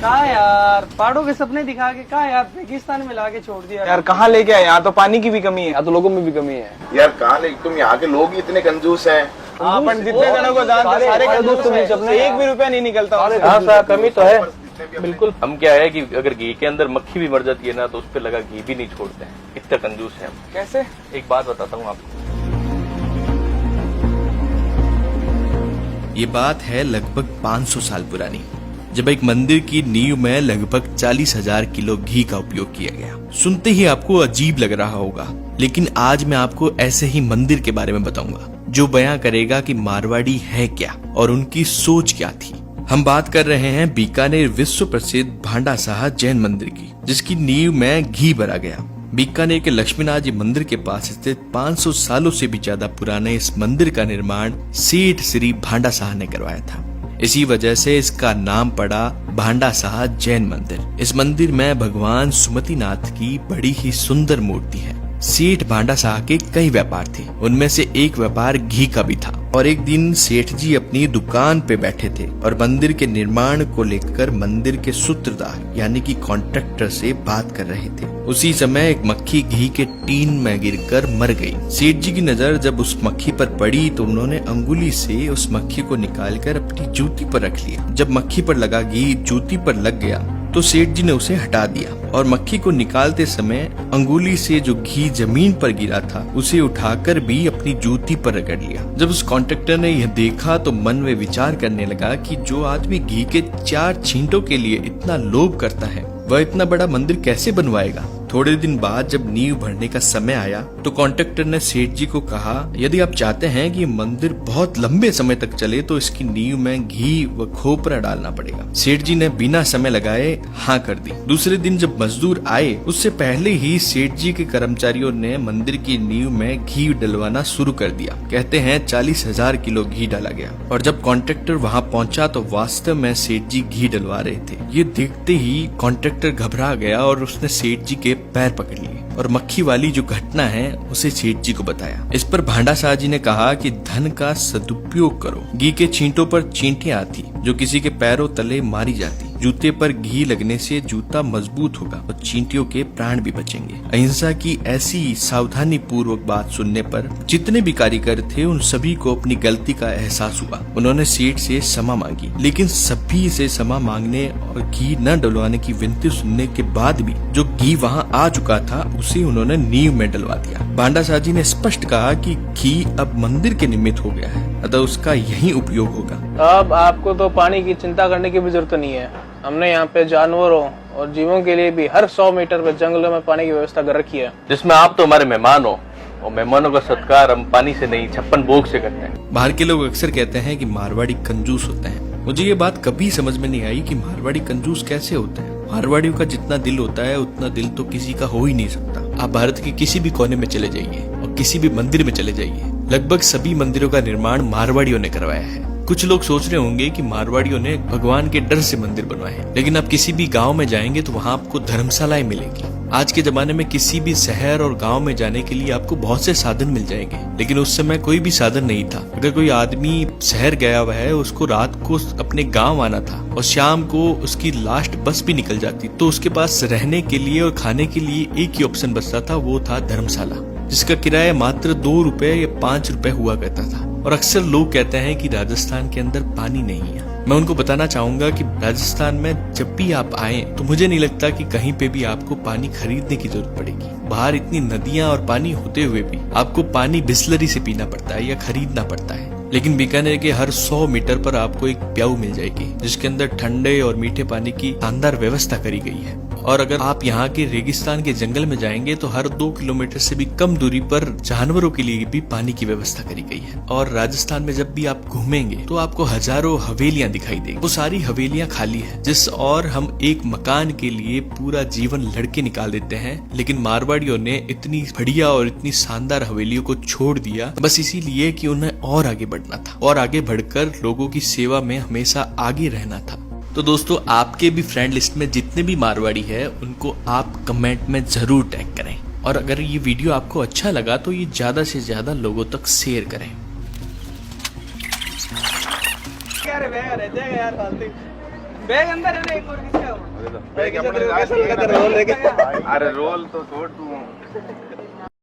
कहा यार, पहाड़ों के सपने दिखा के कहा यार रेगिस्तान में ला के छोड़ दिया यार। कहाँ लेके आए? यहाँ तो पानी की भी कमी है, यहाँ तो लोगों में भी कमी है यार। कहाँ ले, तुम यहाँ के लोग ही इतने कंजूस हैं। हाँ, पर जितने जनों को दान दे सारे कंजूस हैं, एक भी रुपया नहीं निकलता। हाँ सर, कमी तो है बिल्कुल। हम क्या है कि अगर घी के अंदर मक्खी भी मर जाती है ना तो उस पर लगा घी भी नहीं छोड़ते हैं, इतना कंजूस है हम। कैसे? एक बात बताता हूँ आपको। ये बात है लगभग 500 साल पुरानी, जब एक मंदिर की नींव में लगभग 40,000 किलो घी का उपयोग किया गया। सुनते ही आपको अजीब लग रहा होगा, लेकिन आज मैं आपको ऐसे ही मंदिर के बारे में बताऊंगा जो बयां करेगा कि मारवाड़ी है क्या और उनकी सोच क्या थी। हम बात कर रहे हैं बीकानेर विश्व प्रसिद्ध भांडा साहा जैन मंदिर की, जिसकी नींव में घी भरा गया। बीकानेर के लक्ष्मीनाथ जी मंदिर के पास स्थित 500 सालों से भी ज्यादा पुराने इस मंदिर का निर्माण सेठ श्री भांडा साहा ने करवाया था। इसी वजह से इसका नाम पड़ा भांडा साहा जैन मंदिर। इस मंदिर में भगवान सुमतिनाथ की बड़ी ही सुंदर मूर्ति है। सेठ भांडा साहा के कई व्यापार थे, उनमें से एक व्यापार घी का भी था। और एक दिन सेठ जी अपनी दुकान पे बैठे थे और मंदिर के निर्माण को लेकर मंदिर के सूत्रधार यानी कि कॉन्ट्रैक्टर से बात कर रहे थे। उसी समय एक मक्खी घी के टीन में गिरकर मर गई। सेठ जी की नजर जब उस मक्खी पर पड़ी तो उन्होंने अंगुली से उस मक्खी को निकालकर अपनी जूती पर रख लिया। जब मक्खी पर लगा घी जूती पर लग गया तो सेठ जी ने उसे हटा दिया और मक्खी को निकालते समय अंगुली से जो घी जमीन पर गिरा था उसे उठाकर भी अपनी जूती पर रगड़ लिया। जब उस कॉन्ट्रैक्टर ने यह देखा तो मन में विचार करने लगा कि जो आदमी घी के 4 छींटों के लिए इतना लोभ करता है वह इतना बड़ा मंदिर कैसे बनवाएगा। थोड़े दिन बाद जब नींव भरने का समय आया तो कॉन्ट्रैक्टर ने सेठ जी को कहा, यदि आप चाहते हैं कि मंदिर बहुत लंबे समय तक चले तो इसकी नींव में घी व खोपरा डालना पड़ेगा। सेठ जी ने बिना समय लगाए हाँ कर दी। दूसरे दिन जब मजदूर आए उससे पहले ही सेठ जी के कर्मचारियों ने मंदिर की नींव में घी डलवाना शुरू कर दिया। कहते हैं 40,000 किलो घी डाला गया और जब कॉन्ट्रैक्टर वहाँ पहुँचा तो वास्तव में सेठ जी घी डलवा रहे थे। ये देखते ही कॉन्ट्रैक्टर घबरा गया और उसने सेठ जी के पैर पकड़ लिए और मक्खी वाली जो घटना है उसे सेठ जी को बताया। इस पर भांडा साहा जी ने कहा कि धन का सदुपयोग करो। घी के छींटों पर चींटियां आती जो किसी के पैरों तले मारी जाती। जूते पर घी लगने से जूता मजबूत होगा और चींटियों के प्राण भी बचेंगे। अहिंसा की ऐसी सावधानी पूर्वक बात सुनने पर जितने भी कारीगर थे उन सभी को अपनी गलती का एहसास हुआ। उन्होंने सेठ से क्षमा मांगी, लेकिन सभी से क्षमा मांगने और घी न डलवाने की विनती सुनने के बाद भी जो घी वहाँ आ चुका था उसे उन्होंने नींव में डलवा दिया। भांडा साहा जी ने स्पष्ट कहा कि घी अब मंदिर के निमित्त हो गया है, अतः उसका यही उपयोग होगा। अब आपको तो पानी की चिंता करने की भी जरूरत नहीं है। हमने यहाँ पे जानवरों और जीवों के लिए भी हर 100 मीटर पे जंगलों में पानी की व्यवस्था कर रखी है, जिसमें आप तो हमारे मेहमान हो और मेहमानों का सत्कार हम पानी से नहीं 56 भोग से करते हैं। बाहर के लोग अक्सर कहते हैं कि मारवाड़ी कंजूस होते हैं। मुझे ये बात कभी समझ में नहीं आई कि मारवाड़ी कंजूस कैसे होते हैं। मारवाड़ियों का जितना दिल होता है उतना दिल तो किसी का हो ही नहीं सकता। आप भारत के किसी भी कोने में चले जाइए और किसी भी मंदिर में चले जाइए, लगभग सभी मंदिरों का निर्माण मारवाड़ियों ने करवाया है। कुछ लोग सोच रहे होंगे कि मारवाड़ियों ने भगवान के डर से मंदिर बनवाए हैं, लेकिन आप किसी भी गांव में जाएंगे तो वहां आपको धर्मशालाएं मिलेंगी। आज के जमाने में किसी भी शहर और गांव में जाने के लिए आपको बहुत से साधन मिल जाएंगे, लेकिन उस समय कोई भी साधन नहीं था। अगर कोई आदमी शहर गया हुआ है, उसको रात को अपने गांव आना था और शाम को उसकी लास्ट बस भी निकल जाती, तो उसके पास रहने के लिए और खाने के लिए एक ही ऑप्शन बचता था, वो था धर्मशाला, जिसका किराया मात्र 2 रुपए या 5 रुपए हुआ करता था। और अक्सर लोग कहते हैं कि राजस्थान के अंदर पानी नहीं है। मैं उनको बताना चाहूंगा कि राजस्थान में जब भी आप आए तो मुझे नहीं लगता कि कहीं पे भी आपको पानी खरीदने की जरूरत पड़ेगी। बाहर इतनी नदियां और पानी होते हुए भी आपको पानी बिस्लरी से पीना पड़ता है या खरीदना पड़ता है। लेकिन बीकानेर के हर 100 मीटर पर आपको एक प्याऊ मिल जाएगी जिसके अंदर ठंडे और मीठे पानी की शानदार व्यवस्था करी गई है। और अगर आप यहाँ के रेगिस्तान के जंगल में जाएंगे तो हर 2 किलोमीटर से भी कम दूरी पर जानवरों के लिए भी पानी की व्यवस्था करी गई है। और राजस्थान में जब भी आप घूमेंगे तो आपको हजारों हवेलियां दिखाई देंगी। वो सारी हवेलियां खाली है, जिस और हम एक मकान के लिए पूरा जीवन लड़के निकाल देते हैं, लेकिन मारवाड़ियों ने इतनी बढ़िया और इतनी शानदार हवेलियों को छोड़ दिया बस इसीलिए कि उन्हें और आगे बढ़ना था और आगे बढ़कर लोगों की सेवा में हमेशा आगे रहना था। तो दोस्तों, आपके भी फ्रेंड लिस्ट में जितने भी मारवाड़ी है उनको आप कमेंट में जरूर टैग करें और अगर ये वीडियो आपको अच्छा लगा तो ये ज्यादा से ज्यादा लोगों तक शेयर करें। बैग अंदर है ना, एक और किसका है वो? बैग अपने साथ रोल लेके अरे रोल तो छोड़ तू